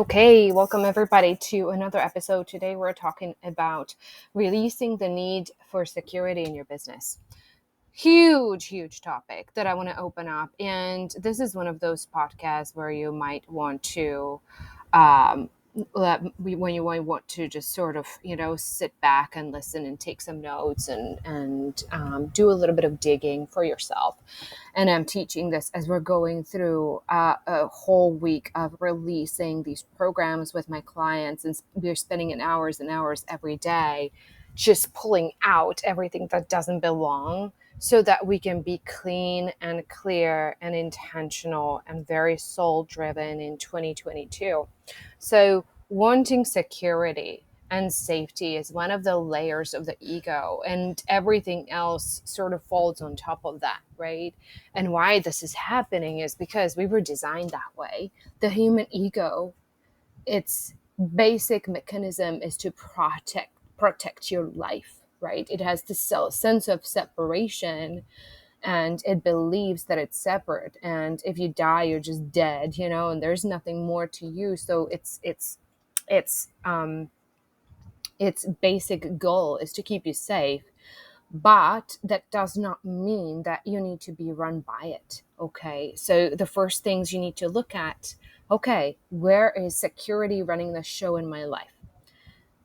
Okay, welcome everybody to another episode. Today we're talking about releasing the need for security in your business. Huge topic that I want to open up. And this is one of those podcasts where you might want to um, when you might want to just sort of sit back and listen and take some notes and do a little bit of digging for yourself. And I'm teaching this as we're going through a whole week of releasing these programs with my clients, and we're spending an hours and hours every day just pulling out everything that doesn't belong so that we can be clean and clear and intentional and very soul driven in 2022. So, wanting security and safety is one of the layers of the ego, and everything else sort of falls on top of that, right? And why this is happening is because we were designed that way. The human ego, its basic mechanism is to protect your life, right? It has this sense of separation, and it believes that it's separate, and if you die you're just dead, and there's nothing more to you. So its basic goal is to keep you safe, but that does not mean that you need to be run by it. Okay, so the first things you need to look at: okay, where is security running the show in my life?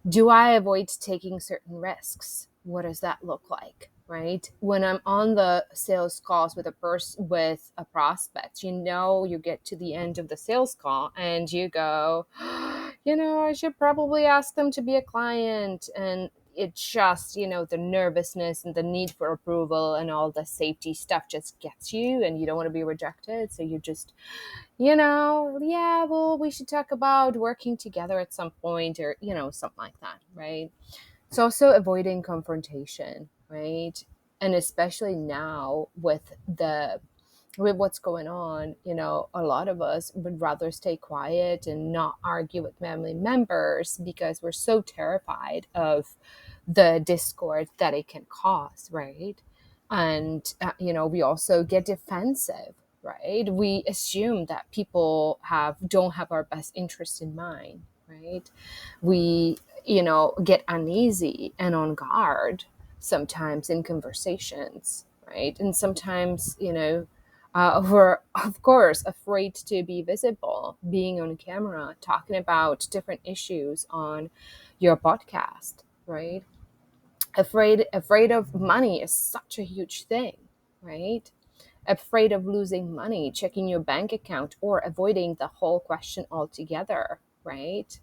Do I avoid taking certain risks? What does that look like? Right? When I'm on the sales calls with a prospect, you get to the end of the sales call and you go, I should probably ask them to be a client. And it just, the nervousness and the need for approval and all the safety stuff just gets you, and you don't want to be rejected. So you just, yeah, well, we should talk about working together at some point, or, something like that, right? It's also avoiding confrontation, right? And especially now with what's going on, a lot of us would rather stay quiet and not argue with family members because we're so terrified of the discord that it can cause, right? And we also get defensive, right? We assume that people don't have our best interest in mind, right? We get uneasy and on guard sometimes in conversations, right? And sometimes we're of course afraid to be visible, being on camera, talking about different issues on your podcast, right? Afraid of money is such a huge thing, right? Afraid of losing money, checking your bank account, or avoiding the whole question altogether, right?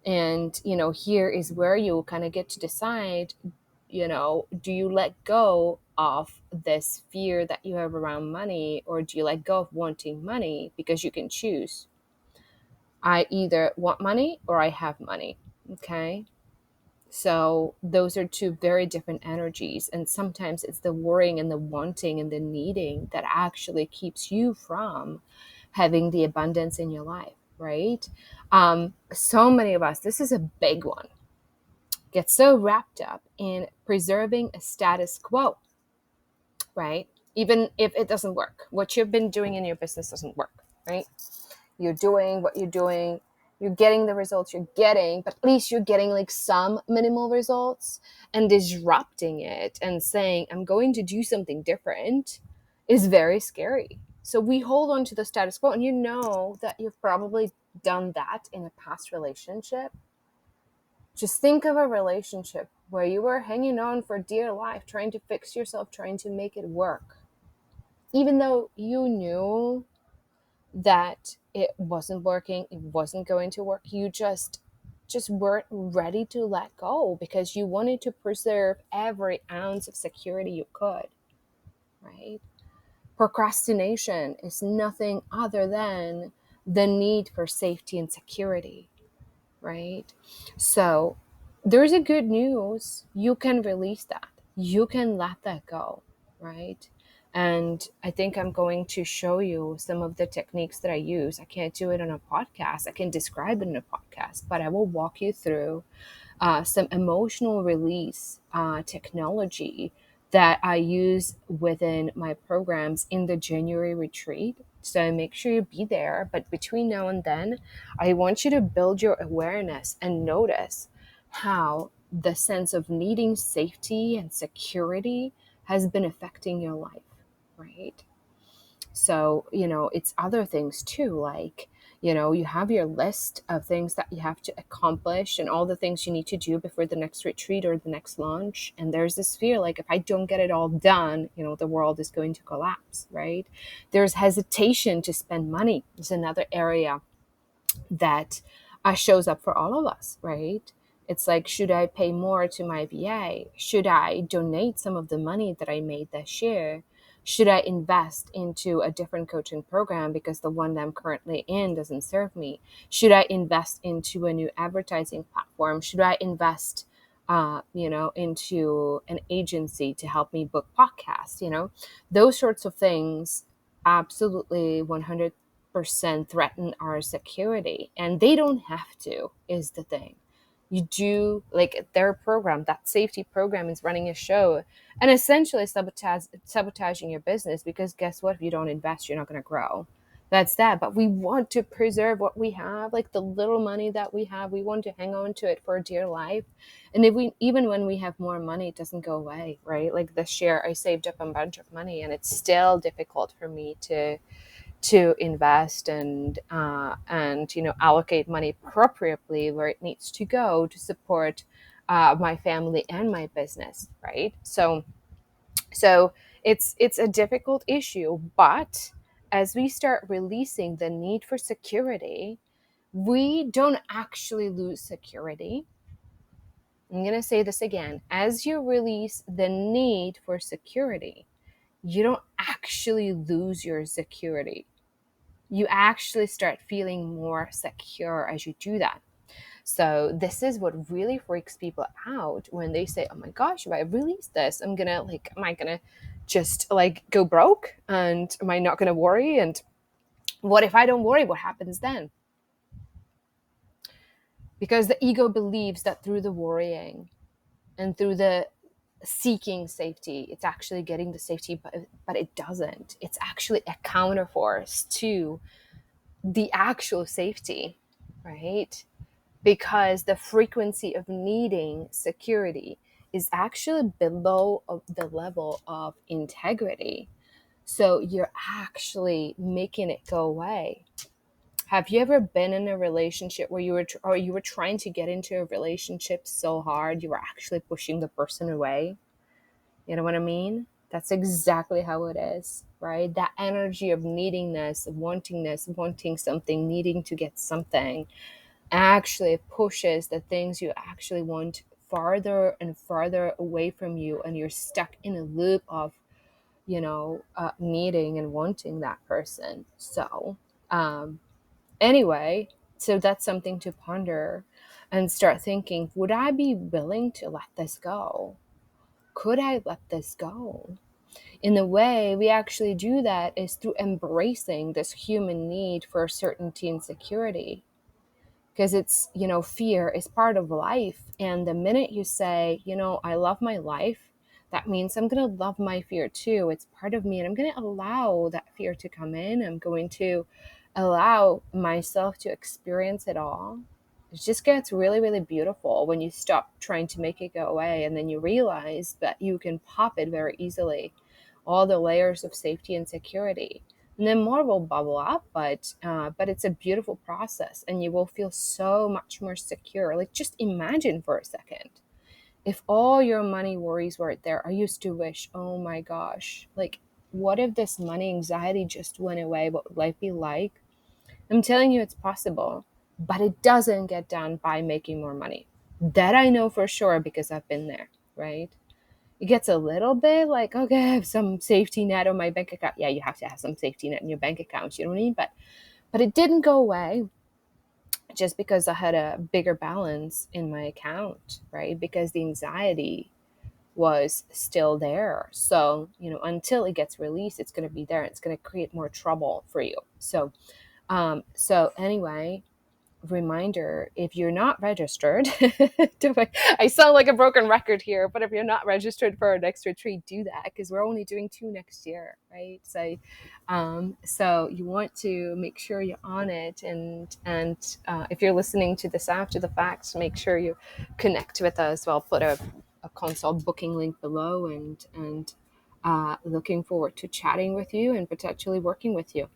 And here is where you kind of get to decide, do you let go of this fear that you have around money, or do you let go of wanting money? Because you can choose: I either want money or I have money. Okay, so those are two very different energies, and sometimes it's the worrying and the wanting and the needing that actually keeps you from having the abundance in your life, right? So many of us, this is a big one, get so wrapped up in preserving a status quo, right? Even if it doesn't work, what you've been doing in your business doesn't work, right? You're doing what you're doing, you're getting the results you're getting, but at least you're getting like some minimal results. And disrupting it and saying, I'm going to do something different, is very scary. So we hold on to the status quo, and that you've probably done that in a past relationship. Just think of a relationship where you were hanging on for dear life, trying to fix yourself, trying to make it work. Even though you knew that it wasn't working, it wasn't going to work, you just weren't ready to let go because you wanted to preserve every ounce of security you could, right? Procrastination is nothing other than the need for safety and security, right? So there's a good news. You can release that. You can let that go, right? And I think I'm going to show you some of the techniques that I use. I can't do it on a podcast. I can describe it in a podcast, but I will walk you through some emotional release technology that I use within my programs in the January retreat So make sure you be there. But between now and then, I want you to build your awareness and notice how the sense of needing safety and security has been affecting your life, right? So, it's other things too, like, you have your list of things that you have to accomplish and all the things you need to do before the next retreat or the next launch. And there's this fear like, if I don't get it all done, the world is going to collapse, right? There's hesitation to spend money. It's another area that shows up for all of us, right? It's like, should I pay more to my VA? Should I donate some of the money that I made this year? Should I invest into a different coaching program because the one that I'm currently in doesn't serve me? Should I invest into a new advertising platform? Should I invest, into an agency to help me book podcasts? Those sorts of things absolutely 100% threaten our security, and they don't have to, is the thing. You do, like, their program, that safety program, is running a show and essentially sabotaging your business, because guess what? If you don't invest, you're not going to grow. That's that. But we want to preserve what we have, like the little money that we have. We want to hang on to it for dear life. And if we, even when we have more money, it doesn't go away, right? Like this year, I saved up a bunch of money, and it's still difficult for me to invest and allocate money appropriately where it needs to go to support my family and my business, right? So it's a difficult issue, but as we start releasing the need for security, we don't actually lose security. I'm going to say this again. As you release the need for security, you don't actually lose your security. You actually start feeling more secure as you do that. So this is what really freaks people out when they say, oh my gosh, if I release this, am I gonna just like go broke? And am I not gonna worry? And what if I don't worry? What happens then? Because the ego believes that through the worrying and through the seeking safety, it's actually getting the safety, but it doesn't. It's actually a counterforce to the actual safety, right? Because the frequency of needing security is actually below the level of integrity. So you're actually making it go away. Have you ever been in a relationship where you were trying to get into a relationship so hard you were actually pushing the person away? You know what I mean? That's exactly how it is, right? That energy of needingness, of wantingness, wanting something, needing to get something, actually pushes the things you actually want farther and farther away from you, and you're stuck in a loop of needing and wanting that person. So anyway, so that's something to ponder and start thinking, would I be willing to let this go? Could I let this go? In the way we actually do that is through embracing this human need for certainty and security, because it's, fear is part of life. And the minute you say, I love my life, that means I'm going to love my fear too. It's part of me, and I'm going to allow that fear to come in. I'm going to allow myself to experience it all. It just gets really, really beautiful when you stop trying to make it go away, and then you realize that you can pop it very easily, all the layers of safety and security. And then more will bubble up, but it's a beautiful process, and you will feel so much more secure. Like, just imagine for a second, if all your money worries weren't there. I used to wish, oh my gosh, like, what if this money anxiety just went away? What would life be like? I'm telling you, it's possible, but it doesn't get done by making more money. That I know for sure, because I've been there, right? It gets a little bit like, okay, I have some safety net on my bank account. Yeah, you have to have some safety net in your bank account. You know what I mean? But it didn't go away just because I had a bigger balance in my account, right? Because the anxiety was still there. So, until it gets released, it's going to be there. It's going to create more trouble for you. So anyway, reminder, if you're not registered, I sound like a broken record here, but if you're not registered for our next retreat, do that, because we're only doing 2 next year, right? So you want to make sure you're on it, and if you're listening to this after the fact, make sure you connect with us. I'll put a consult booking link below, and looking forward to chatting with you and potentially working with you.